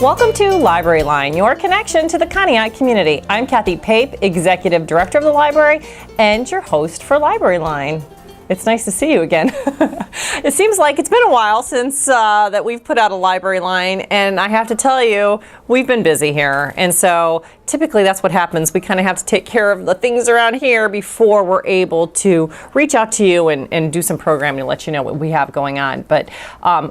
Welcome to Library Line, your connection to the Conneaut community. I'm Kathy Pape, Executive Director of the library and your host for Library Line. It's nice to see you again. It seems like it's been a while since that we've put out a Library Line, and I have to tell you, we've been busy here. And so typically that's what happens. We kind of have to take care of the things around here before we're able to reach out to you and do some programming to let you know what we have going on. But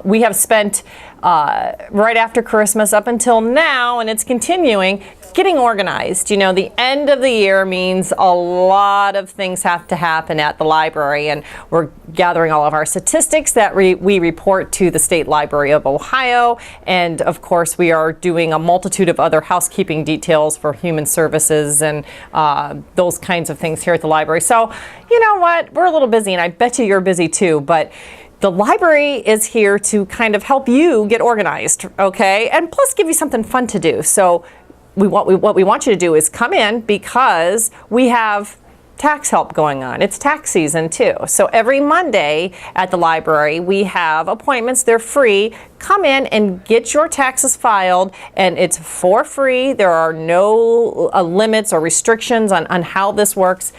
we have spent right after Christmas up until now, and it's continuing, getting organized. You know, the end of the year means a lot of things have to happen at the library, and we're gathering all of our statistics that we report to the State Library of Ohio, and of course we are doing a multitude of other housekeeping details for human services and those kinds of things here at the library. So, you know what, we're a little busy, and I bet you're busy too, but the library is here to kind of help you get organized, okay? And plus give you something fun to do. So what we want you to do is come in, because we have tax help going on. It's tax season too. So every Monday at the library, we have appointments. They're free. Come in and get your taxes filed, and it's for free. There are no limits or restrictions on how this works.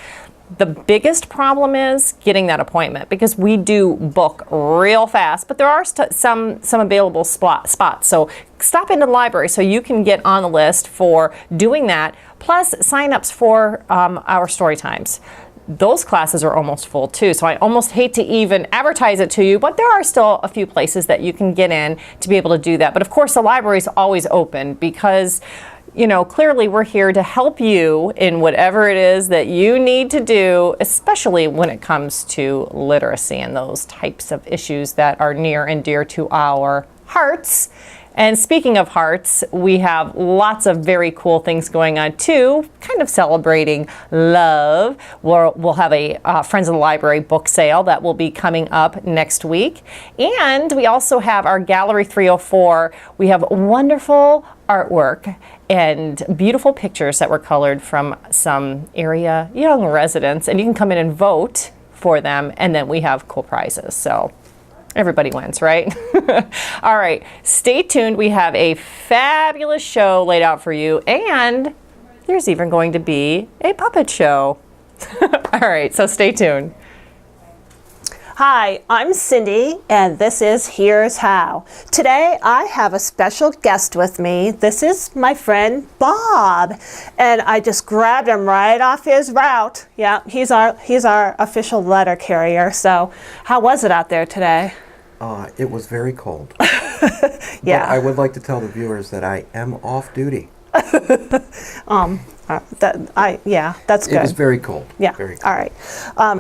The biggest problem is getting that appointment, because we do book real fast, but there are some available spots. So stop into the library so you can get on the list for doing that, plus sign-ups for our story times. Those classes are almost full too, so I almost hate to even advertise it to you, but there are still a few places that you can get in to be able to do that. But of course the library is always open, because you know, clearly we're here to help you in whatever it is that you need to do, especially when it comes to literacy and those types of issues that are near and dear to our hearts. And speaking of hearts, we have lots of very cool things going on too, kind of celebrating love. We'll have a Friends of the Library book sale that will be coming up next week. And we also have our Gallery 304. We have wonderful artwork and beautiful pictures that were colored from some area young residents, and you can come in and vote for them, and then we have cool prizes. So everybody wins, right? All right, stay tuned. We have a fabulous show laid out for you, and there's even going to be a puppet show. All right, so stay tuned. Hi, I'm Cindy, and this is Here's How. Today I have a special guest with me. This is my friend Bob, and I just grabbed him right off his route. Yeah, he's our official letter carrier. So, how was it out there today? It was very cold. Yeah. But I would like to tell the viewers that I am off duty. That's good. It was very cold. Yeah. Very cold. All right.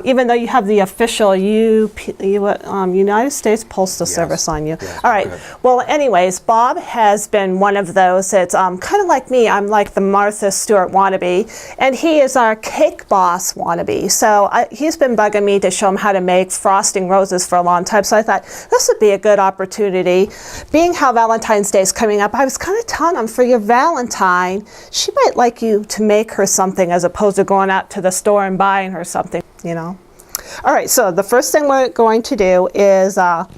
Even though you have the official United States Postal Service on you. Yes, all right. good. Well, anyways, Bob has been one of those that's kind of like me. I'm like the Martha Stewart wannabe, and he is our cake boss wannabe. So he's been bugging me to show him how to make frosting roses for a long time. So I thought this would be a good opportunity. Being how Valentine's Day is coming up, I was kind of telling him, for your Valentine, she might like you to make her something as opposed to going out to the store and buying her something, you know. All right, so the first thing we're going to do is I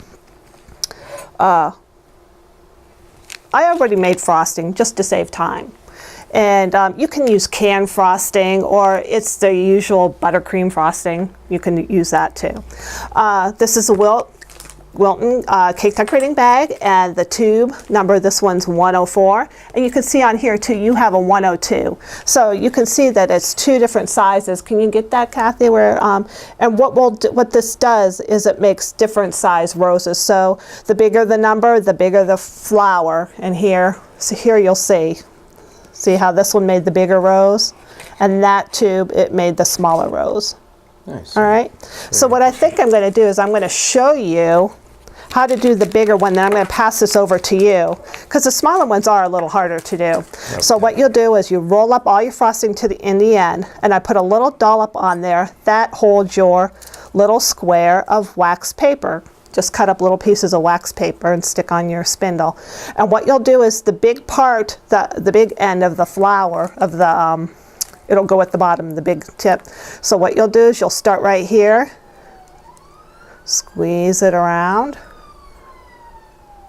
already made frosting just to save time. And you can use canned frosting, or it's the usual buttercream frosting. You can use that too. This is a Wilton cake decorating bag, and the tube number, this one's 104, and you can see on here too you have a 102, so you can see that it's two different sizes. Can you get that, Kathy? Where and what this does is it makes different size roses, so the bigger the number, the bigger the flower. And here you'll see how this one made the bigger rose, and that tube, it made the smaller rose. Nice. All right. So what I think I'm going to do is I'm going to show you how to do the bigger one, then I'm going to pass this over to you, because the smaller ones are a little harder to do. Okay. So what you'll do is you roll up all your frosting in the end, and I put a little dollop on there that holds your little square of wax paper. Just cut up little pieces of wax paper and stick on your spindle. And what you'll do is the big part, the big end of the flower of the it'll go at the bottom, the big tip. So what you'll do is you'll start right here, squeeze it around,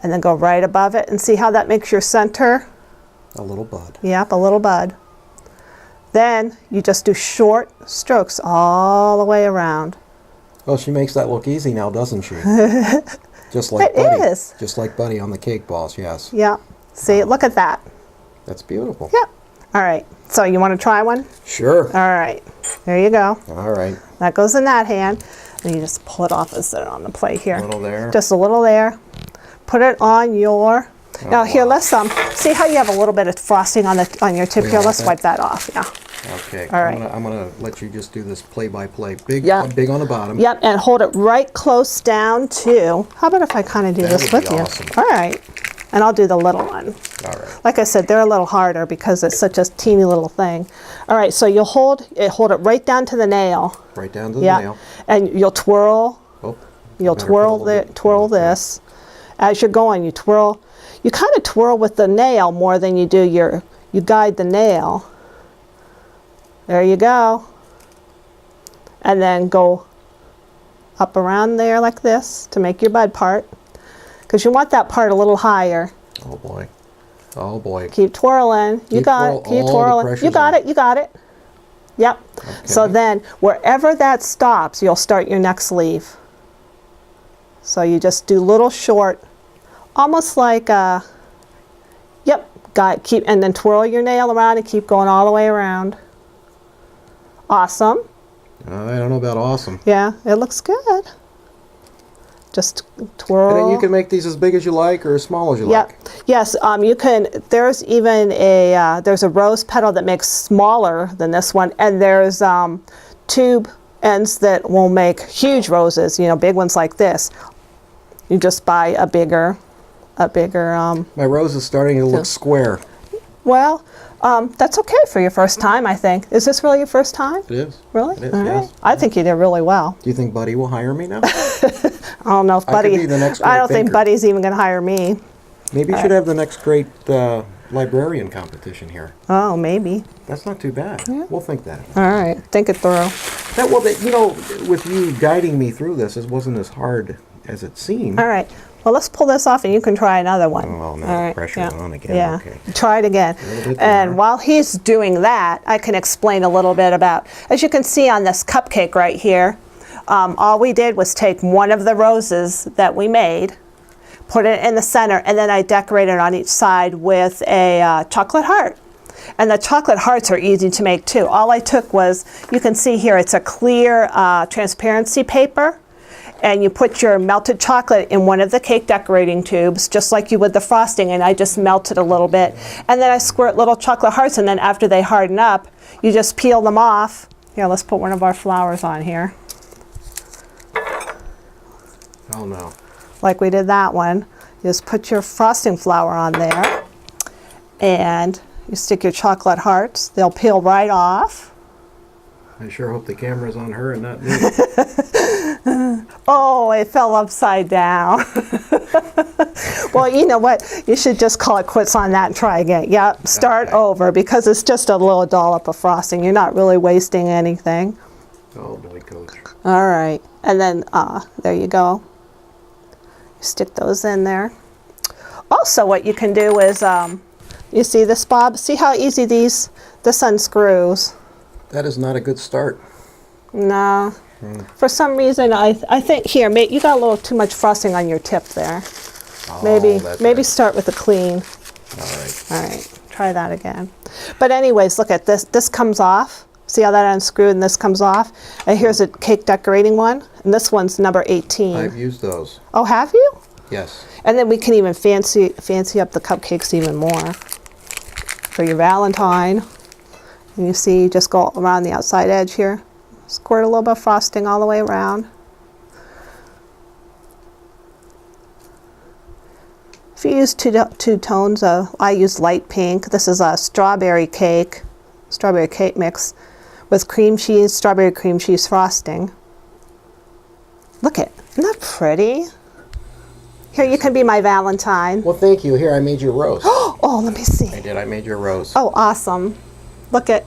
and then go right above it, and see how that makes your center? A little bud. Yep, a little bud. Then you just do short strokes all the way around. Oh, she makes that look easy now, doesn't she? Just like It Buddy. is. Just like Buddy on the cake boss, yes. Yep. See, look at that. That's beautiful. Yep. All right. So you want to try one? Sure. All right. There you go. All right. That goes in that hand. And you just pull it off and set it on the plate here. A little there. Just a little there. Put it on your. Now here, wow. let's see how you have a little bit of frosting on your tip here. like Let's that? wipe that off. Yeah. Okay. All right. I'm gonna let you just do this play by play. Big, Yeah. big on the bottom. Yep, and hold it right close down to. How about if I kind of do That this would with be you? awesome. All right. And I'll do the little one. All right. Like I said, they're a little harder because it's such a teeny little thing. All right, so you'll hold it right down to the nail. Right down to the Yeah. nail. And you'll twirl. Oh. You'll better twirl put a little bit- twirl okay. this. As you're going, you twirl. You kind of twirl with the nail more than you do you guide the nail. There you go. And then go up around there like this to make your bud part. Because you want that part a little higher. Oh boy. Oh boy. Keep twirling. You Keep got twirl, it. Keep all the twirling. You pressure's got on. it. You got it. Yep. So Okay. then, wherever that stops, you'll start your next leaf. So you just do little short, almost like yep. Got it. Keep and then twirl your nail around and keep going all the way around. Awesome. I don't know about awesome. Yeah, it looks good. Just twirl. And then you can make these as big as you like or as small as you Yep. like. Yes. You can. There's even there's a rose petal that makes smaller than this one, and there's tube ends that will make huge roses. You know, big ones like this. You just buy a bigger. My rose is starting to look square. Well, that's okay for your first time, I think. Is this really your first time? It is. Really? It is, All right. yes. I think you did really well. Do you think Buddy will hire me now? I don't know if I could Buddy. be the next I great don't think baker. Buddy's even going to hire me. Maybe you should have the next great librarian competition here. Oh, maybe. That's not too bad. We'll think that. All right. Think it through. With you guiding me through this, it wasn't as hard as it seemed. All right. Well, let's pull this off and you can try another one. Oh, now All the right, pressure's on again. Yeah. Okay. Try it again. little bit And there. while he's doing that, I can explain a little bit about, as you can see on this cupcake right here, all we did was take one of the roses that we made, put it in the center, and then I decorated on each side with a chocolate heart. And the chocolate hearts are easy to make too. All I took was, you can see here, it's a clear transparency paper. And you put your melted chocolate in one of the cake decorating tubes, just like you would the frosting, and I just melted a little bit. And then I squirt little chocolate hearts, and then after they harden up, you just peel them off. Here, let's put one of our flowers on here, Oh, no. like we did that one. You just put your frosting flower on there, and you stick your chocolate hearts. They'll peel right off. I sure hope the camera's on her and not me. Oh, it fell upside down. Well, you know what? You should just call it quits on that and try again. Yep, start Okay. over because it's just a little dollop of frosting. You're not really wasting anything. Oh, boy, Coach. All right. And then there you go. Stick those in there. Also, what you can do is, you see this, Bob? See how easy this unscrews? That is not a good start. No. For some reason, I think here, you got a little too much frosting on your tip there. Oh, Maybe that's maybe right. start with a clean. All right. All right, try that again. But anyways, look at this. This comes off. See how that unscrewed and this comes off? And here's a cake decorating one. And this one's number 18. I've used those. Oh, have you? Yes. And then we can even fancy up the cupcakes even more for your Valentine. And you see, just go around the outside edge here. Squirt a little bit of frosting all the way around. If you use two tones, I use light pink. This is a strawberry cake mix with cream cheese, strawberry cream cheese frosting. Look it, isn't that pretty? Here, you can be my Valentine. Well, thank you. Here, I made your rose. Oh, let me see. I did. I made your rose. Oh, awesome. Look at,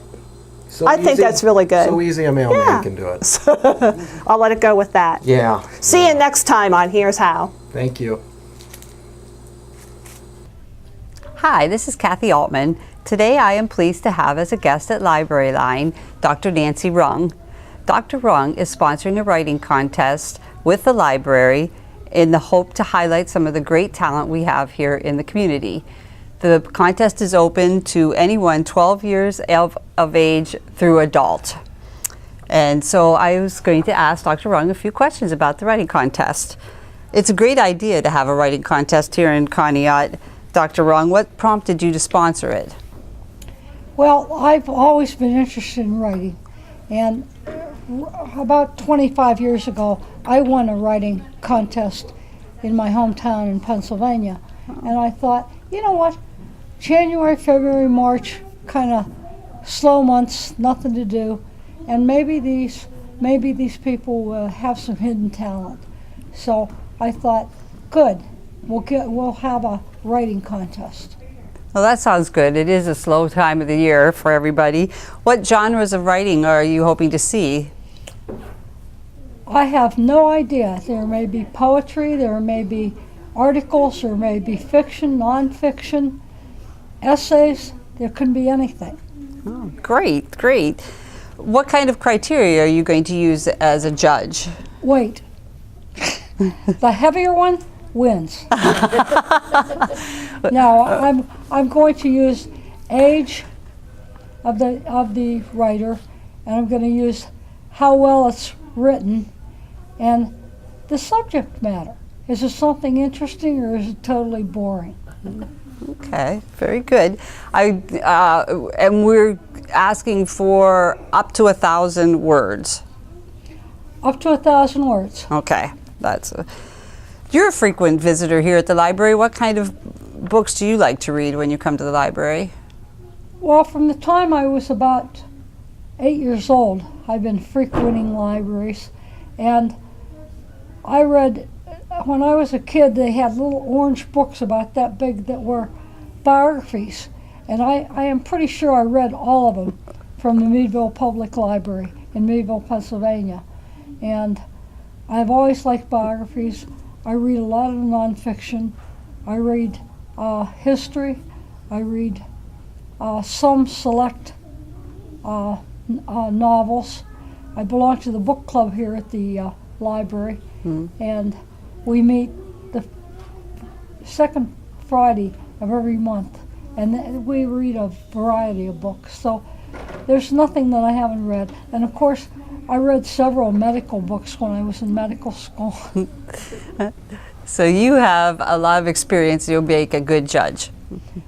So I think easy- that's really good. So easy a mailman Yeah. can do it. I'll let it go with that. Yeah. See you next time on Here's How. Thank you. Hi, this is Kathy Altman. Today I am pleased to have as a guest at Library Line, Dr. Nancy Rung. Dr. Rung is sponsoring a writing contest with the library in the hope to highlight some of the great talent we have here in the community. The contest is open to anyone 12 years of age through adult. And so I was going to ask Dr. Rung a few questions about the writing contest. It's a great idea to have a writing contest here in Conneaut. Dr. Rung, what prompted you to sponsor it? Well, I've always been interested in writing, and about 25 years ago, I won a writing contest in my hometown in Pennsylvania, and I thought, you know what, January, February, March, kind of slow months, nothing to do, and maybe these people will have some hidden talent. So I thought, good, we'll have a writing contest. Well, that sounds good. It is a slow time of the year for everybody. What genres of writing are you hoping to see? I have no idea. There may be poetry, there may be articles, there may be fiction, nonfiction, essays, there can be anything. Oh, great, great. What kind of criteria are you going to use as a judge? Wait. The heavier one wins. Now, I'm going to use age of the writer, and I'm going to use how well it's written, and the subject matter. Is it something interesting, or is it totally boring? Okay, very good. And we're asking for up to 1,000 words. Up to 1,000 words. Okay, you're a frequent visitor here at the library. What kind of books do you like to read when you come to the library? Well, from the time I was about 8 years old, I've been frequenting libraries, and I read, when I was a kid, they had little orange books about that big that were biographies, and I am pretty sure I read all of them from the Meadville Public Library in Meadville, Pennsylvania. And I've always liked biographies. I read a lot of nonfiction. I read history. I read some select novels. I belong to the book club here at the library, and we meet the second Friday of every month, and we read a variety of books. So there's nothing that I haven't read. And of course, I read several medical books when I was in medical school. So you have a lot of experience. You'll make a good judge.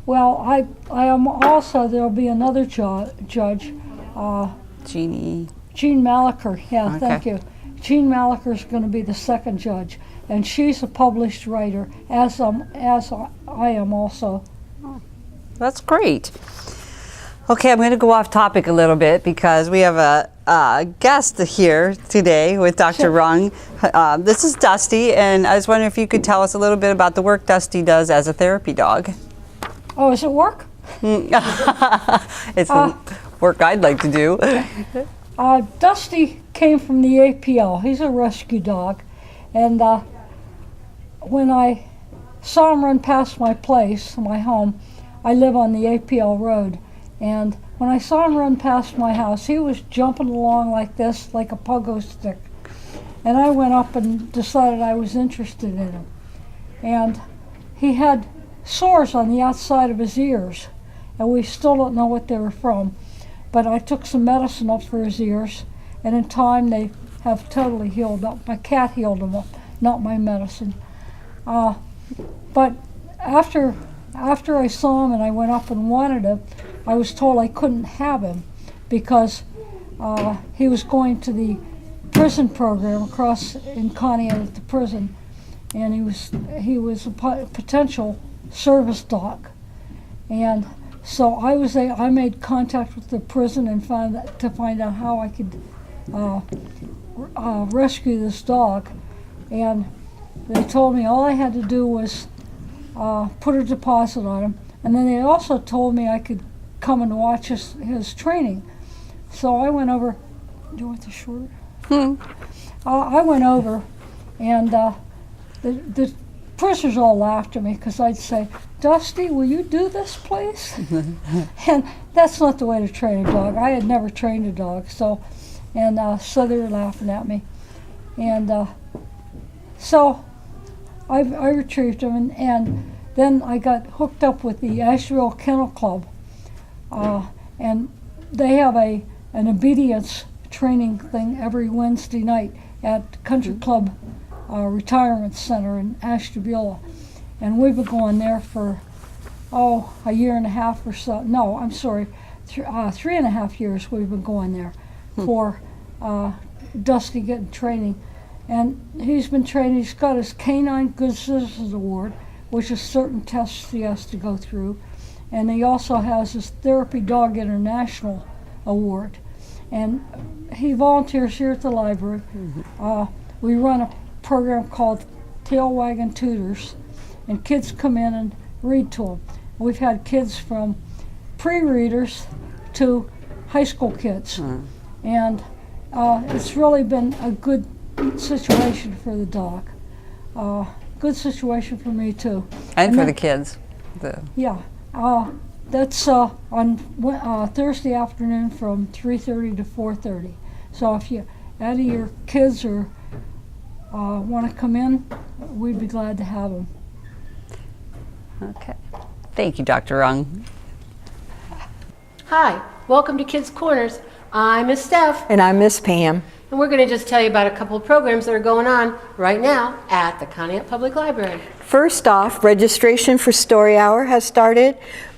Well, I am also, there'll be another judge, Jeannie. Jean Malacher. Yeah, Okay. thank you. Jean Malacher is going to be the second judge, and she's a published writer, as I am also. That's great. Okay, I'm going to go off topic a little bit because we have a guest here today with Dr. Sure. Rung. This is Dusty, and I was wondering if you could tell us a little bit about the work Dusty does as a therapy dog. Oh, is it work? It's the work I'd like to do. Dusty came from the APL. He's a rescue dog, and when I saw him run past my place, my home, I live on the APL road, and when I saw him run past my house, he was jumping along like this, like a pogo stick, and I went up and decided I was interested in him, and he had sores on the outside of his ears, and we still don't know what they were from. But I took some medicine up for his ears, and in time they have totally healed up. My cat healed him up, not my medicine. But after I saw him and I went up and wanted him, I was told I couldn't have him because he was going to the prison program across in Conneaut at the prison, and he was a potential service dog. And so I made contact with the prison and find out how I could rescue this dog. And they told me all I had to do was put a deposit on him. And then they also told me I could come and watch his training. So I went over. Do you want the shorter? I went over, and the prisoners all laughed at me because I'd say, Dusty, will you do this, please? And that's not the way to train a dog. I had never trained a dog, so they were laughing at me. And so I retrieved him, and then I got hooked up with the Asheville Kennel Club, and they have an obedience training thing every Wednesday night at Country Club Retirement Center in Ashtabula. And we've been going there for, a year and a half or so. No, I'm sorry, 3.5 years we've been going there for Dusty getting training. And he's been trained, he's got his Canine Good Citizens Award, which is certain tests he has to go through. And he also has his Therapy Dog International Award. And he volunteers here at the library. We run a program called Tail Wagging Tutors, and kids come in and read to them. We've had kids from pre-readers to high school kids. And it's really been a good situation for the dog. Good situation for me too. And for the kids. Yeah. That's on Thursday afternoon from 3:30 to 4:30. So if any of your kids or want to come in, we'd be glad to have them. Okay. Thank you, Dr. Rung. Hi, welcome to Kids Corners. I'm Miss Steph, And I'm Miss Pam. and we're going to just tell you about a couple of programs that are going on right now at the Conneaut Public Library. First off, registration for Story Hour has started.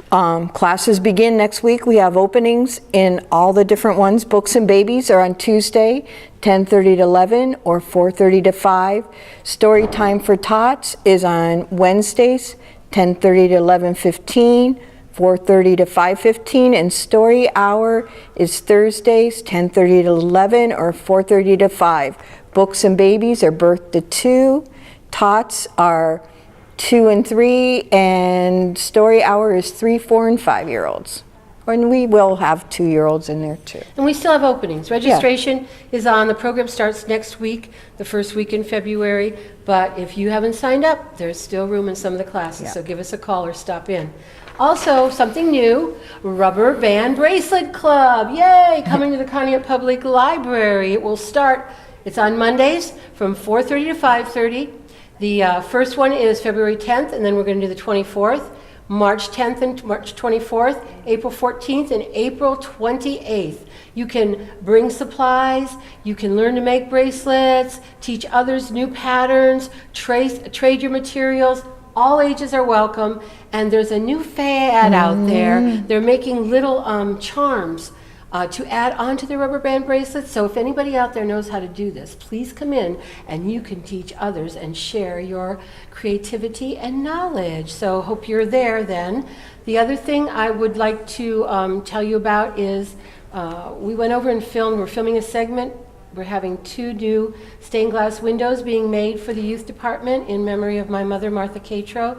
Classes begin next week. We have openings in all the different ones. Books and Babies are on Tuesday, 10:30 to 11 or 4:30 to 5. Story Time for Tots is on Wednesdays, 10:30 to 11:15. 4:30 to 5:15, and Story Hour is Thursdays, 10:30 to 11 or 4:30 to 5. Books and Babies are birth to 2. Tots are 2 and 3, and Story Hour is 3, 4, and 5-year-olds. And we will have 2-year-olds in there too. And we still have openings. Registration is on. The program starts next week, the first week in February. But if you haven't signed up, there's still room in some of the classes. Yeah. So give us a call or stop in. Also, something new, Rubber Band Bracelet Club. Yay! Coming to the Conneaut Public Library. It will start, it's on Mondays from 4:30 to 5:30. The first one is February 10th, and then we're going to do the 24th, March 10th and March 24th, April 14th, and April 28th. You can bring supplies, you can learn to make bracelets, teach others new patterns, trade your materials. All ages are welcome, and there's a new fad out there. They're making little charms to add onto the rubber band bracelets. So if anybody out there knows how to do this, please come in and you can teach others and share your creativity and knowledge. So hope you're there then. The other thing I would like to tell you about is we went over and filmed, we're filming a segment. We're having 2 new stained glass windows being made for the youth department in memory of my mother, Martha Catro,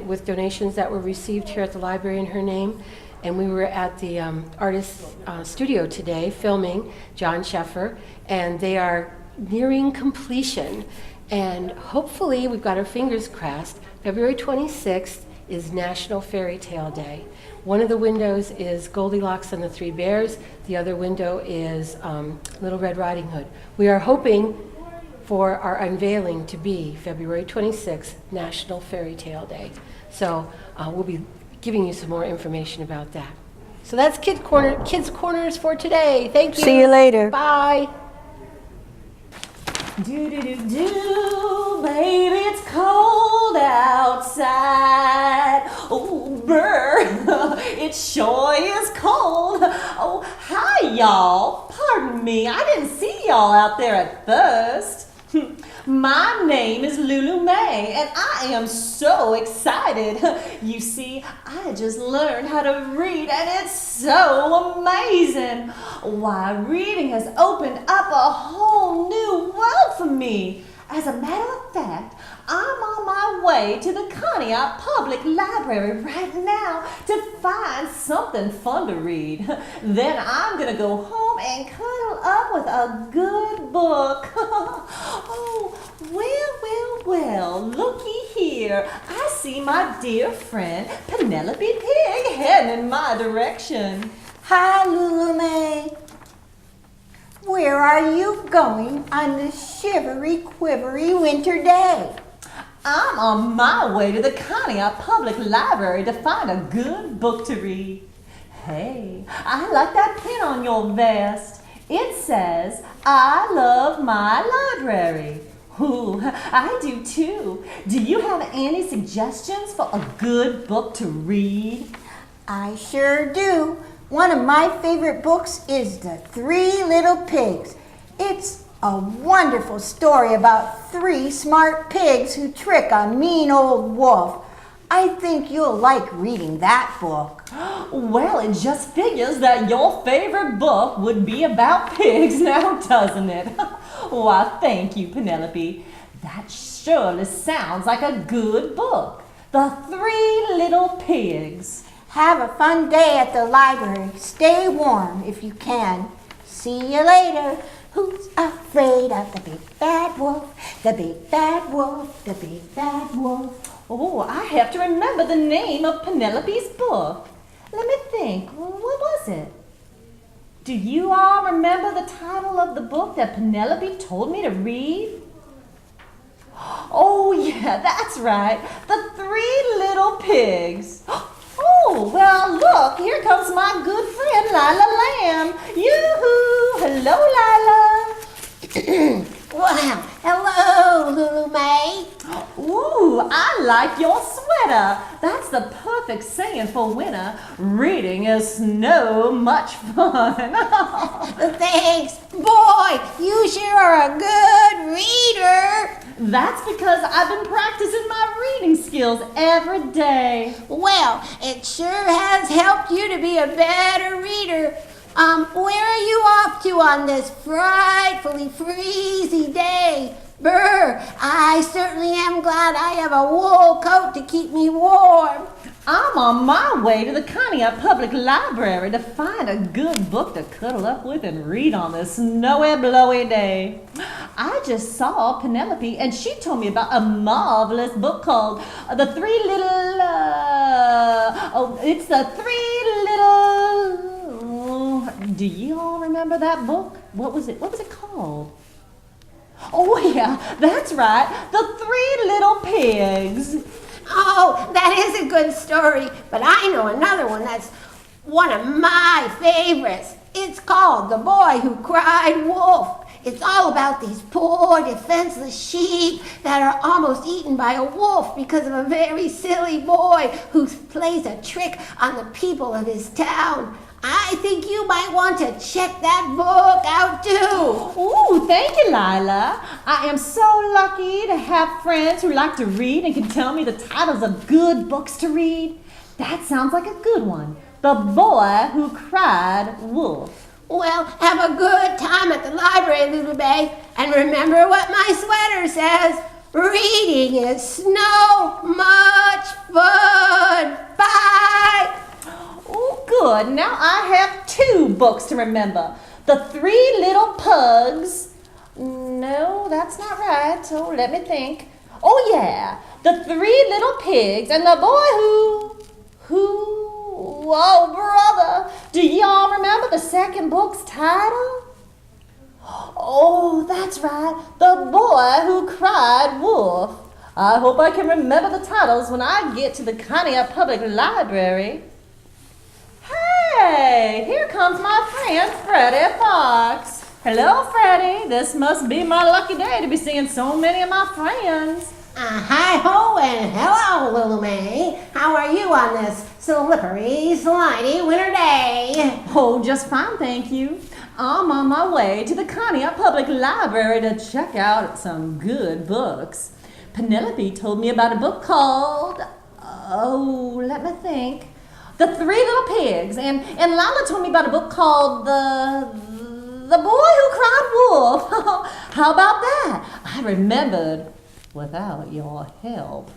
with donations that were received here at the library in her name. And we were at the artist's studio today filming, John Sheffer, and they are nearing completion. And hopefully, we've got our fingers crossed, February 26th is National Fairy Tale Day. One of the windows is Goldilocks and the Three Bears. The other window is Little Red Riding Hood. We are hoping for our unveiling to be February 26th, National Fairy Tale Day. So we'll be giving you some more information about that. So that's Kids Corners for today. Thank you. See you later. Bye. Do, baby, it's cold outside. Oh, brr, it sure is cold. Oh, hi, y'all. Pardon me, I didn't see y'all out there at first. My name is Lulu May, and I am so excited. You see, I just learned how to read, and it's so amazing. Why, reading has opened up a whole new world for me. As a matter of fact, I'm on my way to the Conneaut Public Library right now to find something fun to read. Then I'm gonna go home and cuddle up with a good book. Oh, well, looky here. I see my dear friend Penelope Pig heading in my direction. Hi, Lulu May. Where are you going on this shivery, quivery winter day? I'm on my way to the Conneaut Public Library to find a good book to read. Hey, I like that pin on your vest. It says, I love my library. Ooh, I do too. Do you have any suggestions for a good book to read? I sure do. One of my favorite books is The Three Little Pigs. It's a wonderful story about three smart pigs who trick a mean old wolf. I think you'll like reading that book. Well, it just figures that your favorite book would be about pigs now, doesn't it? Why, thank you, Penelope. That surely sounds like a good book. The Three Little Pigs. Have a fun day at the library. Stay warm if you can. See you later. Who's afraid of the big bad wolf? The big bad wolf, the big bad wolf. Oh, I have to remember the name of Penelope's book. Let me think. What was it? Do you all remember the title of the book that Penelope told me to read? Oh, yeah, that's right. The Three Little Pigs. Oh, well, look, here comes my good friend, Lila Lamb. Yoo-hoo! Hello, Lila. Wow, hello, Lulu May. Ooh, I like your sweater. That's the perfect saying for winter. Reading is so much fun. Thanks. Boy, you sure are a good reader. That's because I've been practicing my reading skills every day. Well, it sure has helped you to be a better reader. Where are you off to on this frightfully freezy day? Brr, I certainly am glad I have a wool coat to keep me warm. I'm on my way to the Conneaut Public Library to find a good book to cuddle up with and read on this snowy, blowy day. I just saw Penelope and she told me about a marvelous book called The Three Little... it's The Three Little... Do you all remember that book? What was it called? Oh yeah, that's right. The Three Little Pigs. Oh, that is a good story, but I know another one that's one of my favorites. It's called The Boy Who Cried Wolf. It's all about these poor, defenseless sheep that are almost eaten by a wolf because of a very silly boy who plays a trick on the people of his town. I think you might want to check that book out too. Ooh, thank you, Lila. I am so lucky to have friends who like to read and can tell me the titles of good books to read. That sounds like a good one. The Boy Who Cried Wolf. Well, have a good time at the library, Lulu Bay. And remember what my sweater says. Reading is so much fun. Bye. Oh, good. Now I have 2 books to remember. The Three Little Pugs. No, that's not right. So let me think. Oh, yeah. The Three Little Pigs and the Boy Who... Oh, brother. Do y'all remember the second book's title? Oh, that's right. The Boy Who Cried Wolf. I hope I can remember the titles when I get to the Conneaut Public Library. Hey, here comes my friend Freddie Fox. Hello, Freddie. This must be my lucky day to be seeing so many of my friends. Hi-ho and hello, Lulu May. How are you on this slippery, slidey winter day? Oh, just fine, thank you. I'm on my way to the Conneaut Public Library to check out some good books. Penelope told me about a book called, let me think, The Three Little Pigs. And Lila told me about a book called The Boy Who Cried Wolf. How about that? I remembered without your help.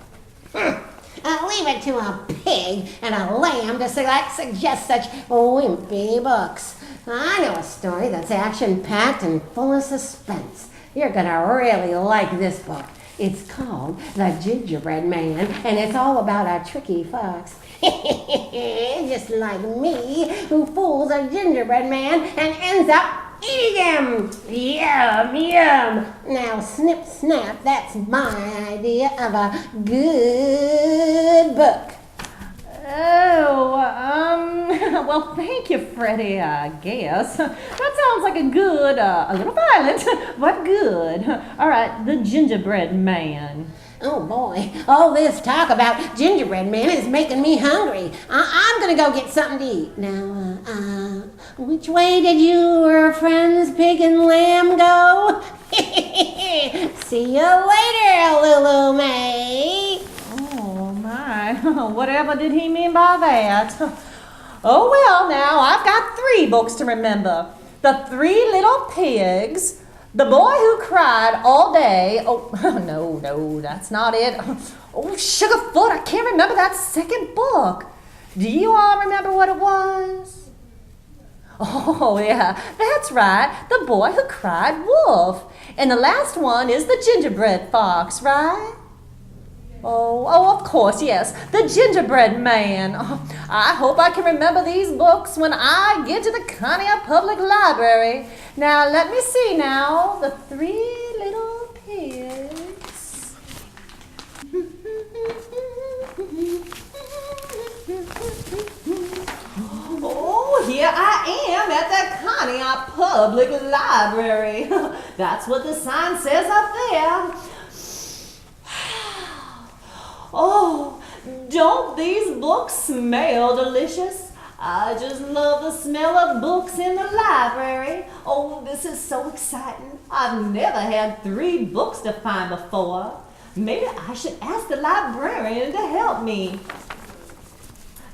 Leave it to a pig and a lamb to suggest such wimpy books. I know a story that's action-packed and full of suspense. You're gonna really like this book. It's called The Gingerbread Man, and it's all about a tricky fox. Just like me, who fools a gingerbread man and ends up eating him. Yum, yum. Now, snip, snap, that's my idea of a good book. Oh, well, thank you, Freddie, I guess. That sounds like a good, a little violent, but good. All right, The Gingerbread Man. Oh boy, all this talk about gingerbread man is making me hungry. I'm gonna go get something to eat. Now, which way did your friends Pig and Lamb go? See you later, Lulu May. Oh, my. Whatever did he mean by that? Oh, well, now, I've got 3 books to remember. The 3 Little Pigs, The Boy Who Cried All Day. Oh, no, that's not it. Oh, Sugarfoot, I can't remember that second book. Do you all remember what it was? Oh, yeah, that's right. The Boy Who Cried Wolf. And the last one is The Gingerbread Fox, right? Oh, of course, yes. The Gingerbread Man. Oh, I hope I can remember these books when I get to the Conneaut Public Library. Now, let me see now. The 3 Little Pigs. Oh, here I am at the Conneaut Public Library. That's what the sign says up there. Oh, don't these books smell delicious? I just love the smell of books in the library. Oh, this is so exciting. I've never had 3 books to find before. Maybe I should ask the librarian to help me.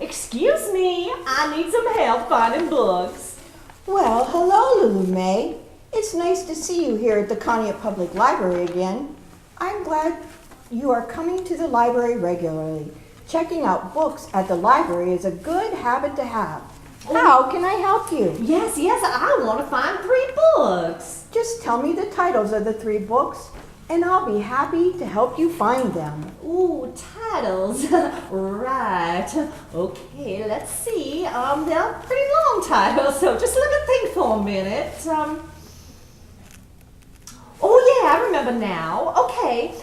Excuse me, I need some help finding books. Well, hello, Lulu May. It's nice to see you here at the Conneaut Public Library again. I'm glad you are coming to the library regularly. Checking out books at the library is a good habit to have. How can I help you? Yes, I want to find 3 books. Just tell me the titles of the 3 books, and I'll be happy to help you find them. Ooh, titles. Right. Okay, let's see. They're pretty long titles, so just let me think for a minute. Oh yeah, I remember now. Okay,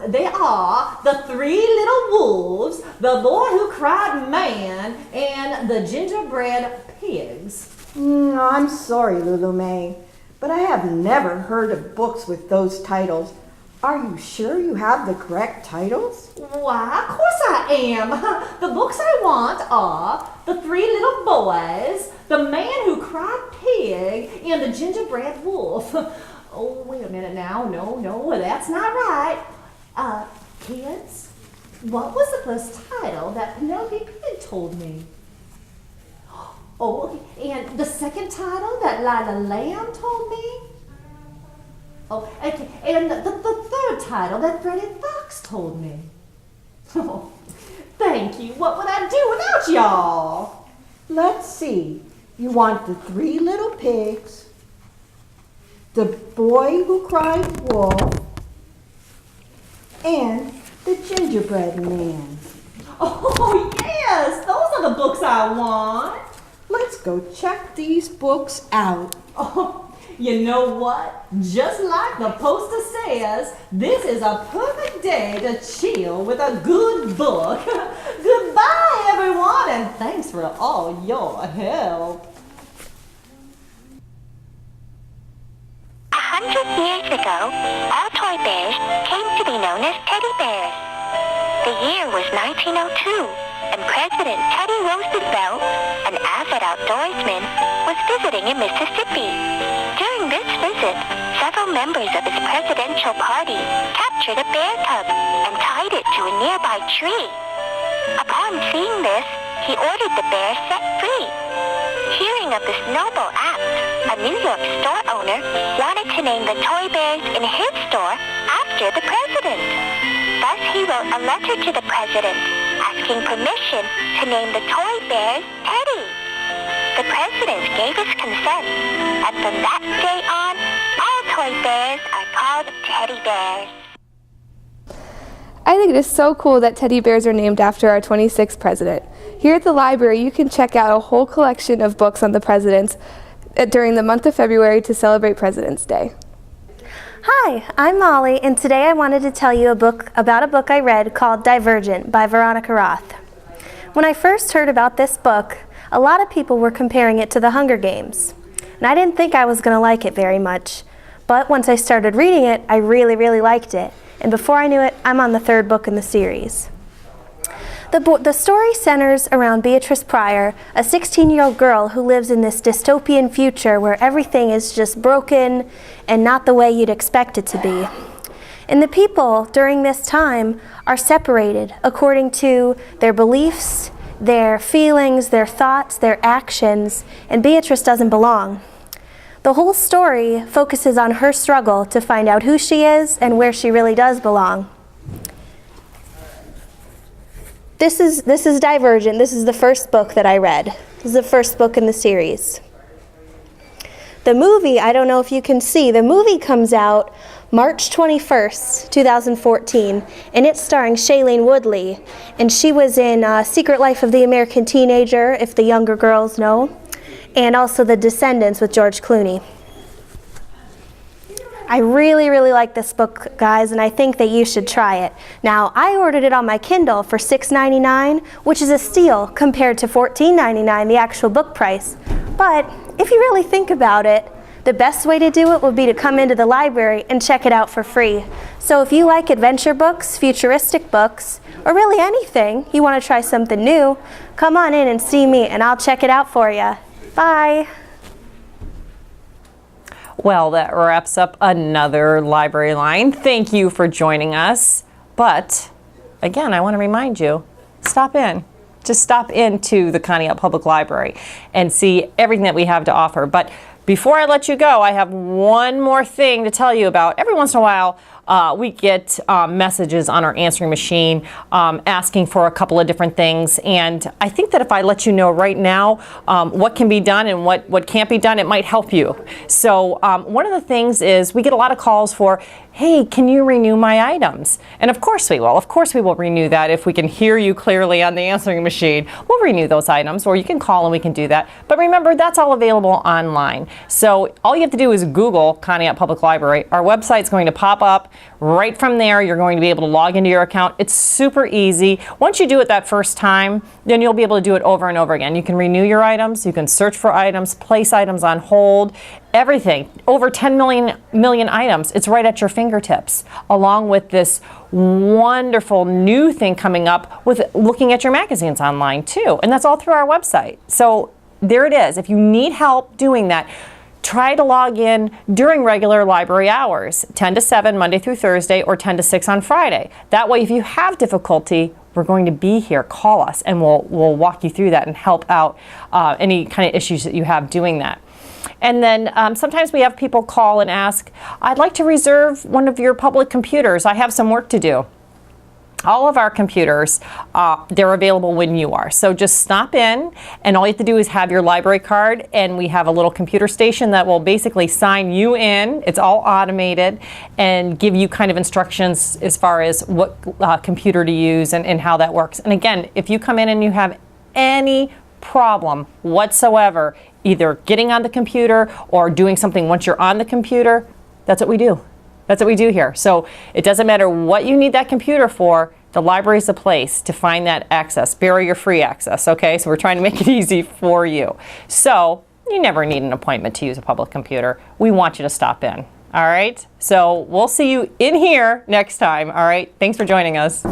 they are The 3 Little Wolves, The Boy Who Cried Man, and The Gingerbread Pigs. I'm sorry, Lulu May, but I have never heard of books with those titles. Are you sure you have the correct titles? Why, of course I am. The books I want are The 3 Little Boys, The Man Who Cried Pig, and The Gingerbread Wolf. Oh, wait a minute now. No, that's not right. Kids, what was the first title that Penelope Pig told me? Oh, okay. And the second title that Lila Lamb told me? Oh, okay. And the third title that Freddie Fox told me? Oh, thank you. What would I do without y'all? Let's see. You want The 3 Little Pigs, The Boy Who Cried Wolf, and The Gingerbread Man. Oh, yes! Those are the books I want. Let's go check these books out. Oh, you know what? Just like the poster says, this is a perfect day to chill with a good book. Goodbye, everyone, and thanks for all your help. 100 years ago, all toy bears came to be known as teddy bears. The year was 1902, and President Teddy Roosevelt, an avid outdoorsman, was visiting in Mississippi. During this visit, several members of his presidential party captured a bear cub and tied it to a nearby tree. Upon seeing this, he ordered the bear set free. Hearing of this noble act, a New York store owner wanted to name the toy bears in his store after the president. Thus, he wrote a letter to the president asking permission to name the toy bears Teddy. The president gave his consent, and from that day on, all toy bears are called teddy bears. I think it is so cool that teddy bears are named after our 26th president. Here at the library, you can check out a whole collection of books on the presidents during the month of February to celebrate President's Day. Hi, I'm Molly, and today I wanted to tell you about a book I read called Divergent by Veronica Roth. When I first heard about this book, a lot of people were comparing it to The Hunger Games, and I didn't think I was going to like it very much. But once I started reading it, I really liked it. And before I knew it, I'm on the third book in the series. The story centers around Beatrice Pryor, a 16-year-old girl who lives in this dystopian future where everything is just broken and not the way you'd expect it to be. And the people during this time are separated according to their beliefs, their feelings, their thoughts, their actions, and Beatrice doesn't belong. The whole story focuses on her struggle to find out who she is and where she really does belong. This is Divergent. This is the first book that I read. This is the first book in the series. The movie, I don't know if you can see, the movie comes out March 21st, 2014, and it's starring Shailene Woodley. And she was in Secret Life of the American Teenager, if the younger girls know, and also The Descendants with George Clooney. I really like this book, guys, and I think that you should try it. Now, I ordered it on my Kindle for $6.99, which is a steal compared to $14.99, the actual book price. But if you really think about it, the best way to do it would be to come into the library and check it out for free. So if you like adventure books, futuristic books, or really anything, you want to try something new, come on in and see me and I'll check it out for you. Bye. Well, that wraps up another Library Line. Thank you for joining us. But again, I want to remind you, stop in. Just stop into the Conneaut Public Library and see everything that we have to offer. But before I let you go, I have one more thing to tell you about. Every once in a while, we get messages on our answering machine asking for a couple of different things. And I think that if I let you know right now what can be done and what can't be done, it might help you. So one of the things is we get a lot of calls for, hey, can you renew my items? And of course we will. Of course we will renew that if we can hear you clearly on the answering machine. We'll renew those items, or you can call and we can do that. But remember, that's all available online. So all you have to do is Google Conneaut Public Library. Our website's going to pop up. Right from there, you're going to be able to log into your account. It's super easy. Once you do it that first time, then you'll be able to do it over and over again. You can renew your items, you can search for items, place items on hold, everything. Over 10 million items. It's right at your fingertips, along with this wonderful new thing coming up with looking at your magazines online too. And that's all through our website. So there it is. If you need help doing that, try to log in during regular library hours, 10 to 7 Monday through Thursday, or 10 to 6 on Friday. That way, if you have difficulty, we're going to be here. Call us and we'll walk you through that and help out any kind of issues that you have doing that. And then sometimes we have people call and ask, I'd like to reserve one of your public computers. I have some work to do. All of our computers, they're available when you are. So just stop in, and all you have to do is have your library card, and we have a little computer station that will basically sign you in. It's all automated and give you kind of instructions as far as what computer to use and how that works. And again, if you come in and you have any problem whatsoever, either getting on the computer or doing something once you're on the computer, that's what we do. That's what we do here. So it doesn't matter what you need that computer for, the library is a place to find that access, barrier-free access, okay? So we're trying to make it easy for you. So you never need an appointment to use a public computer. We want you to stop in, all right? So we'll see you in here next time, all right? Thanks for joining us.